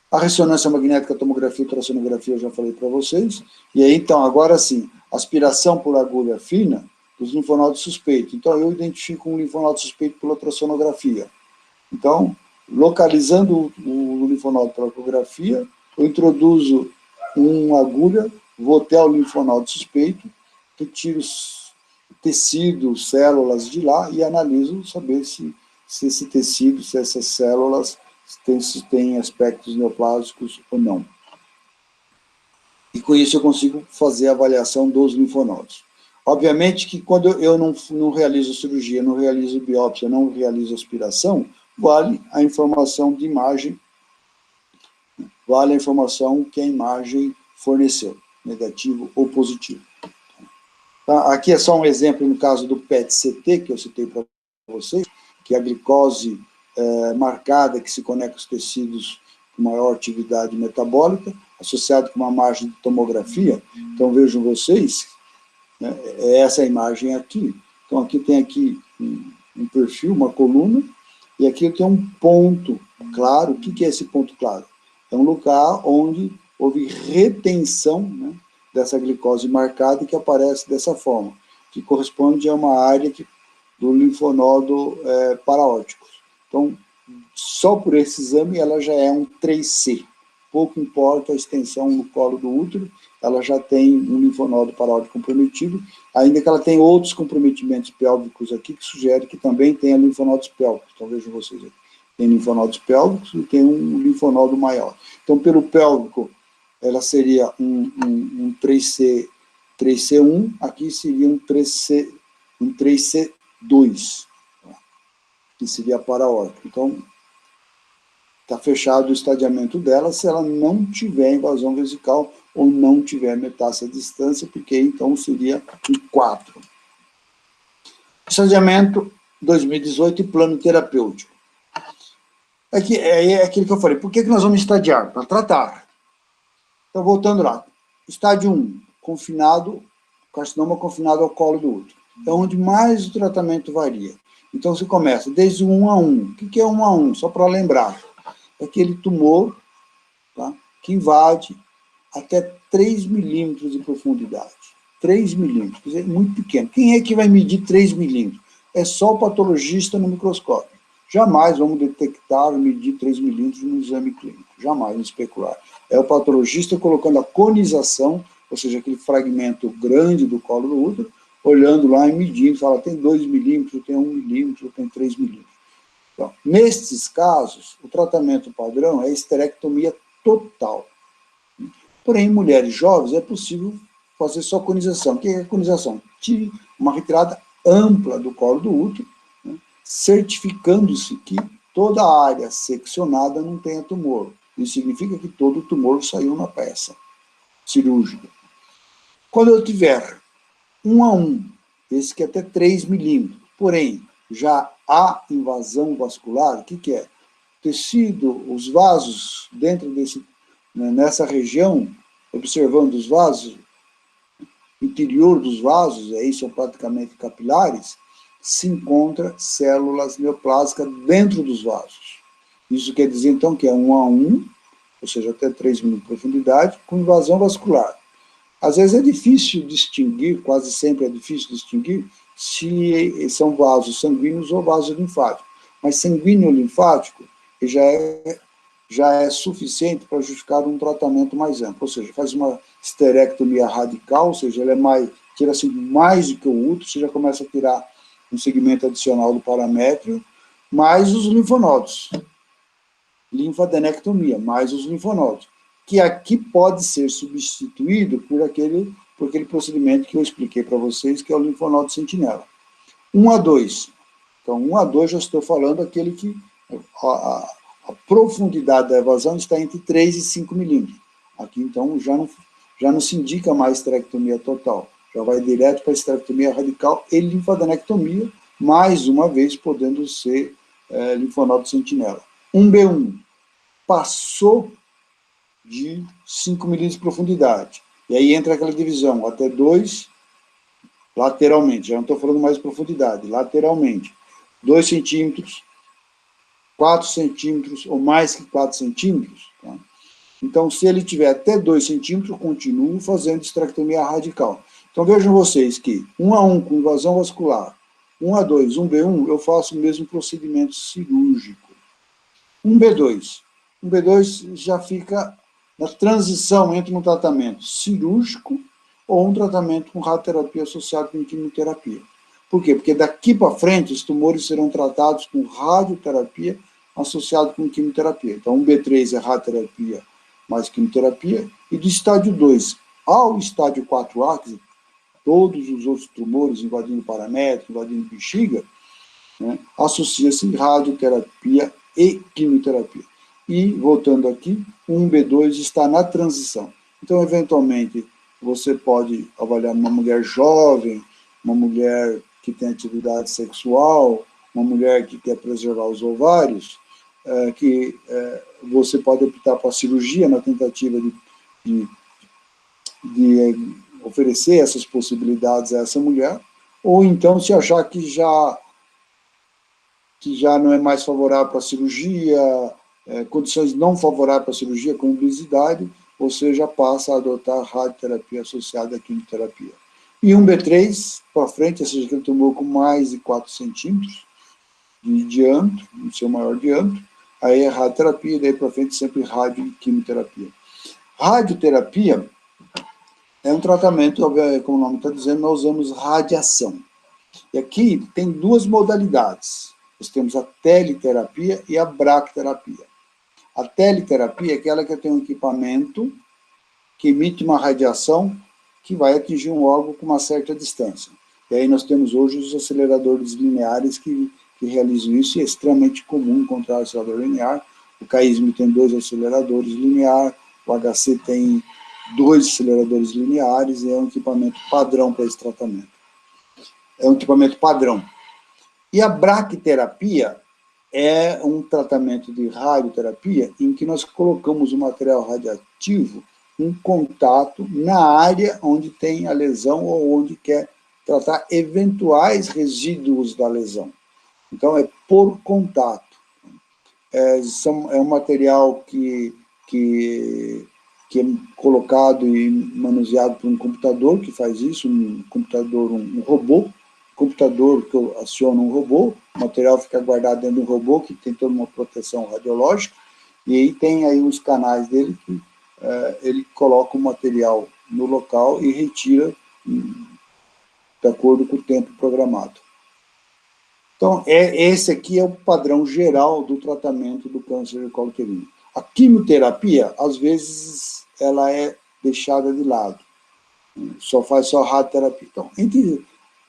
A ressonância magnética, a tomografia e a ultrassonografia eu já falei para vocês. E aí, então, agora sim, aspiração por agulha fina dos linfonodos suspeitos. Então, eu identifico um linfonodo suspeito pela ultrassonografia. Então, localizando o linfonodo pela ecografia, eu introduzo uma agulha, vou até o linfonodo suspeito, retiro tecido, células de lá e analiso saber se esse tecido, se essas células têm aspectos neoplásicos ou não. E com isso eu consigo fazer a avaliação dos linfonodos. Obviamente que quando eu não realizo cirurgia, não realizo biópsia, não realizo aspiração, vale a informação de imagem, vale a informação que a imagem forneceu, negativo ou positivo. Tá? Aqui é só um exemplo no caso do PET-CT, que eu citei para vocês, que a glicose marcada que se conecta aos tecidos com maior atividade metabólica, associado com uma margem de tomografia. Então, vejam vocês, né, é essa imagem aqui. Então, aqui tem um perfil, uma coluna, e aqui eu tenho um ponto claro. O que é esse ponto claro? É um lugar onde houve retenção, né, dessa glicose marcada, que aparece dessa forma, que corresponde a uma área do linfonodo paraórtico. Então, só por esse exame, ela já é um 3C. Pouco importa a extensão no colo do útero, ela já tem um linfonodo paraórtico comprometido, ainda que ela tenha outros comprometimentos pélvicos aqui, que sugere que também tenha linfonodos pélvicos. Então, vejam vocês aqui. Tem linfonodos pélvicos e tem um linfonodo maior. Então, pelo pélvico, ela seria um 3C1, aqui seria um 3C2, que seria paraórtico. Então, está fechado o estadiamento dela se ela não tiver invasão vesical ou não tiver metástase à distância, porque então seria um 4. Estadiamento 2018 e plano terapêutico. É aquilo que eu falei. Por que nós vamos estadiar? Para tratar. Então, voltando lá. Estádio 1, confinado, carcinoma confinado ao colo do útero. É onde mais o tratamento varia. Então, você começa desde 1 a 1. O que é 1 a 1? Só para lembrar. É aquele tumor, tá, que invade até 3 milímetros de profundidade. 3 milímetros, quer dizer, muito pequeno. Quem é que vai medir 3 milímetros? É só o patologista no microscópio. Jamais vamos detectar ou medir 3 milímetros no exame clínico. Jamais, no especular. É o patologista colocando a conização, ou seja, aquele fragmento grande do colo do útero, olhando lá e medindo, fala, tem 2 milímetros, tem 1 milímetro, tem 3 milímetros. Então, nestes casos, o tratamento padrão é a esterectomia total. Porém, em mulheres jovens é possível fazer só conização. O que é a conização? Tire uma retirada ampla do colo do útero, né, certificando-se que toda a área seccionada não tenha tumor. Isso significa que todo o tumor saiu na peça cirúrgica. Quando eu tiver 1 a 1, esse que é até 3 milímetros, porém, já há invasão vascular, o que é? Tecido, os vasos dentro nessa região, observando os vasos, interior dos vasos, aí são praticamente capilares, se encontra células neoplásicas dentro dos vasos. Isso quer dizer, então, que é 1 a 1, ou seja, até 3 milímetros de profundidade, com invasão vascular. Às vezes é difícil distinguir, quase sempre é difícil distinguir, se são vasos sanguíneos ou vasos linfáticos. Mas sanguíneo linfático já é suficiente para justificar um tratamento mais amplo. Ou seja, faz uma esterectomia radical, ou seja, tira-se mais do que o útero, você já começa a tirar um segmento adicional do paramétrio, mais os linfonodos. Linfadenectomia, mais os linfonodos. Que aqui pode ser substituído por aquele procedimento que eu expliquei para vocês, que é o linfonodo sentinela. 1 a 2. Então, 1 a 2 já estou falando aquele que a profundidade da evasão está entre 3 e 5 milímetros. Aqui, então, já não se indica mais esterectomia total. Já vai direto para a esterectomia radical e linfadenectomia, mais uma vez podendo ser linfonodo sentinela. 1B1 passou de 5 milímetros de profundidade. E aí entra aquela divisão, até 2, lateralmente, já não estou falando mais de profundidade, lateralmente. 2 centímetros, 4 centímetros ou mais que 4 centímetros. Tá? Então, se ele tiver até 2 centímetros, eu continuo fazendo esterectomia radical. Então, vejam vocês que 1 a 1 com invasão vascular, 1 a 2, 1B1, eu faço o mesmo procedimento cirúrgico. 1B2. 1B2 já fica na transição entre um tratamento cirúrgico ou um tratamento com radioterapia associado com quimioterapia. Por quê? Porque daqui para frente os tumores serão tratados com radioterapia associado com quimioterapia. Então, 1B3 é radioterapia mais quimioterapia, e do estádio 2 ao estádio 4A, quer dizer, todos os outros tumores invadindo paramétrio, invadindo bexiga, né, associa-se radioterapia e quimioterapia. E, voltando aqui, 1B2 está na transição. Então, eventualmente, você pode avaliar uma mulher jovem, uma mulher que tem atividade sexual, uma mulher que quer preservar os ovários, você pode optar para a cirurgia na tentativa de oferecer essas possibilidades a essa mulher, ou então, se achar que já não é mais favorável para a cirurgia, condições não favoráveis para a cirurgia, como obesidade, você já passa a adotar a radioterapia associada à quimioterapia. E um B3 para frente, ou seja, aquele tumor com mais de 4 centímetros de diâmetro, no seu maior diâmetro, aí é radioterapia, e daí para frente sempre rádio e quimioterapia. Radioterapia é um tratamento, como o nome está dizendo, nós usamos radiação. E aqui tem duas modalidades. Nós temos a teliterapia e a bracterapia. A teliterapia é aquela que tem um equipamento que emite uma radiação que vai atingir um órgão com uma certa distância. E aí nós temos hoje os aceleradores lineares que realizam isso, e é extremamente comum encontrar acelerador linear. O CAISM tem 2 aceleradores lineares, o HC tem 2 aceleradores lineares, e é um equipamento padrão para esse tratamento. É um equipamento padrão. E a bracterapia é um tratamento de radioterapia em que nós colocamos o material radioativo em contato na área onde tem a lesão ou onde quer tratar eventuais resíduos da lesão. Então, é por contato. É um material que é colocado e manuseado por um computador que faz isso, um computador, um robô, computador que aciona um robô, o material fica guardado dentro de um robô que tem toda uma proteção radiológica, e aí tem aí os canais dele que ele coloca o material no local e retira de acordo com o tempo programado. Então, esse aqui é o padrão geral do tratamento do câncer de colo uterino. A quimioterapia, às vezes, ela é deixada de lado. Faz só radioterapia. Então,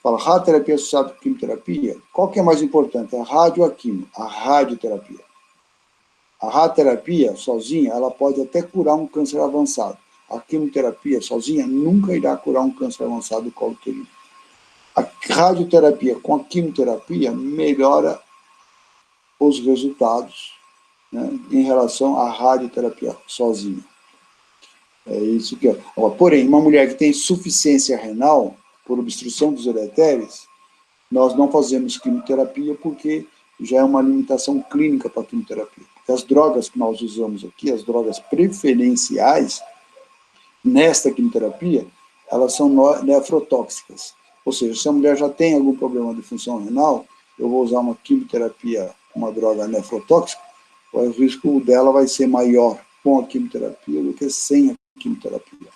fala radioterapia associada com quimioterapia, qual que é mais importante? A rádio ou a quimio? A radioterapia. A radioterapia, sozinha, ela pode até curar um câncer avançado. A quimioterapia, sozinha, nunca irá curar um câncer avançado do colo uterino. A radioterapia com a quimioterapia melhora os resultados, né, em relação à radioterapia sozinha. É isso que é. Porém, uma mulher que tem insuficiência renal por obstrução dos ureteres, nós não fazemos quimioterapia porque já é uma limitação clínica para a quimioterapia. Porque as drogas que nós usamos aqui, as drogas preferenciais, nesta quimioterapia, elas são nefrotóxicas. Ou seja, se a mulher já tem algum problema de função renal, eu vou usar uma quimioterapia, uma droga nefrotóxica, o risco dela vai ser maior com a quimioterapia do que sem a quimioterapia.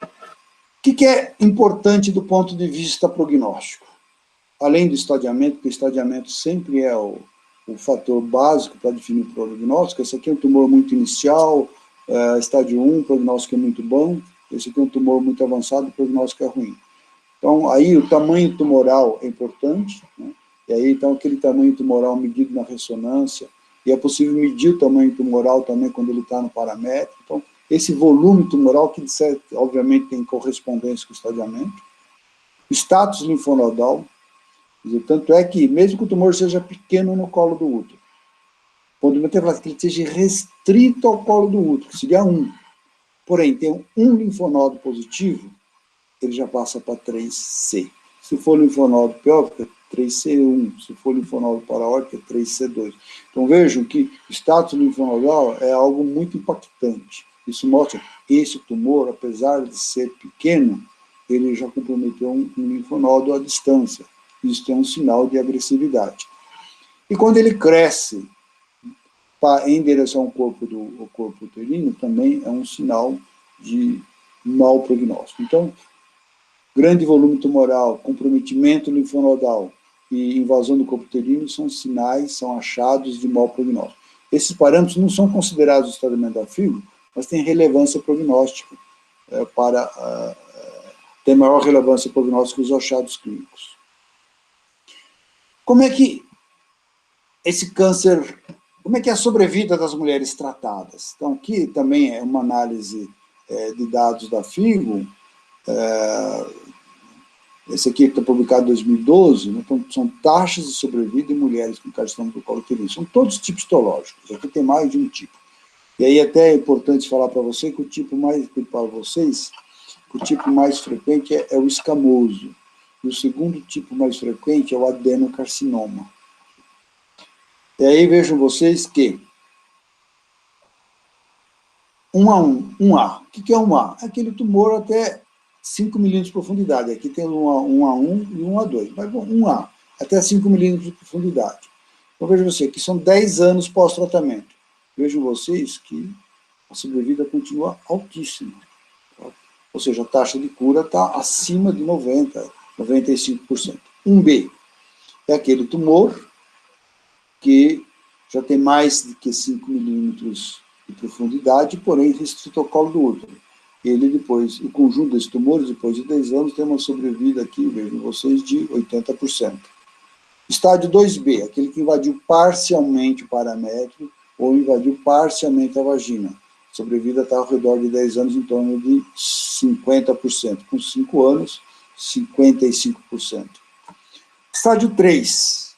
O que é importante do ponto de vista prognóstico? Além do estadiamento, porque o estadiamento sempre é o fator básico para definir o prognóstico. Esse aqui é um tumor muito inicial, estádio 1, o prognóstico é muito bom. Esse aqui é um tumor muito avançado, o prognóstico é ruim. Então, aí o tamanho tumoral é importante, né? E aí, então, aquele tamanho tumoral medido na ressonância, e é possível medir o tamanho tumoral também quando ele está no paramétrico. Então, esse volume tumoral, que obviamente tem correspondência com o estadiamento. Status linfonodal, quer dizer, tanto é que, mesmo que o tumor seja pequeno no colo do útero, quando ele esteja restrito ao colo do útero, que seria 1, porém, tem um linfonodo positivo, ele já passa para 3C. Se for linfonodo pélvico, é 3C1. Se for linfonodo paraórtico, é 3C2. Então, vejam que o status linfonodal é algo muito impactante. Isso mostra que esse tumor, apesar de ser pequeno, ele já comprometeu um linfonodo à distância. Isso é um sinal de agressividade. E quando ele cresce em direção ao corpo uterino, também é um sinal de mau prognóstico. Então, grande volume tumoral, comprometimento linfonodal e invasão do corpo uterino são sinais, são achados de mau prognóstico. Esses parâmetros não são considerados no estadiamento da FIGO, mas têm relevância prognóstica, tem maior relevância prognóstica que os achados clínicos. Como é que esse câncer, como é que é a sobrevida das mulheres tratadas? Então, aqui também é uma análise de dados da FIGO, esse aqui está publicado em 2012, né? Então, são taxas de sobrevida em mulheres com carcinoma do colo uterino. São todos tipos histológicos, aqui tem mais de um tipo. E aí até é importante falar para você que o tipo mais, para vocês, o tipo mais frequente é o escamoso. E o segundo tipo mais frequente é o adenocarcinoma. E aí vejam vocês que 1A. O que é 1A? É aquele tumor até 5 milímetros de profundidade. Aqui tem 1A1 e 1A2. Mas 1A, até 5 milímetros de profundidade. Então vejam vocês, que são 10 anos pós-tratamento. Vejam vocês que a sobrevida continua altíssima. Ou seja, a taxa de cura está acima de 90%, 95%. 1B é aquele tumor que já tem mais de que 5 milímetros de profundidade, porém restrito ao colo do útero. Ele depois, o conjunto desses tumores, depois de 10 anos, tem uma sobrevida aqui, vejam vocês, de 80%. Estádio 2B, aquele que invadiu parcialmente o paramétrio ou invadiu parcialmente a vagina. A sobrevida está ao redor de 10 anos, em torno de 50%. Com 5 anos, 55%. Estádio 3,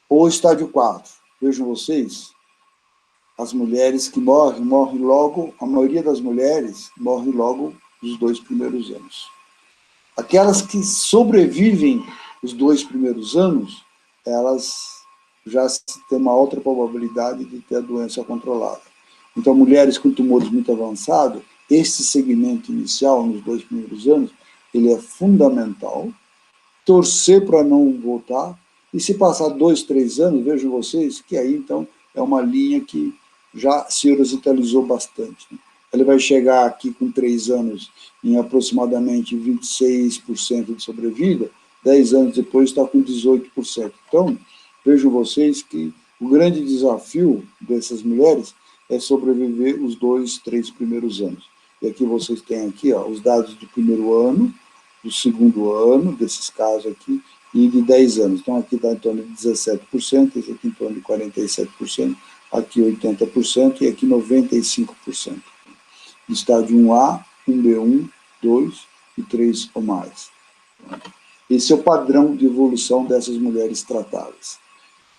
ou estádio 4. Vejam vocês, as mulheres que morrem logo, a maioria das mulheres morre logo nos 2 primeiros anos. Aquelas que sobrevivem os 2 primeiros anos, elas já têm uma outra probabilidade de ter a doença controlada. Então, mulheres com tumores muito avançados, esse segmento inicial, nos 2 primeiros anos, ele é fundamental. Torcer para não voltar, e se passar 2, 3 anos, vejam vocês que aí, então, é uma linha que já se horizontalizou bastante. Né? Ele vai chegar aqui com 3 anos em aproximadamente 26% de sobrevida, 10 anos depois está com 18%. Então, vejam vocês que o grande desafio dessas mulheres é sobreviver os 2, 3 primeiros anos. E aqui vocês têm aqui, ó, os dados do primeiro ano, do segundo ano, desses casos aqui, e de 10 anos. Então, aqui está em torno de 17%, esse aqui em torno de 47%, aqui 80% e aqui 95%. Estádio 1A, 1B1, 2 e 3 ou mais. Esse é o padrão de evolução dessas mulheres tratáveis.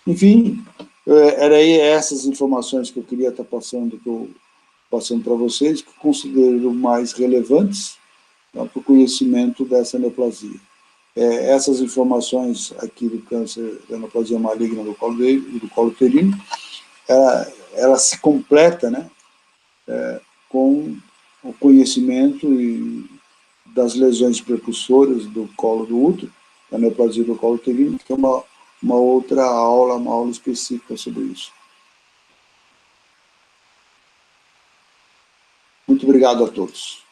Enfim, era aí essas informações que eu queria estar passando para vocês, que considero mais relevantes para o conhecimento dessa neoplasia. Essas informações aqui do câncer da neoplasia maligna do colo uterino, ela se completa, né, com o conhecimento das lesões precursoras do colo do útero, da neoplasia do colo uterino, que é uma outra aula, uma aula específica sobre isso. Muito obrigado a todos.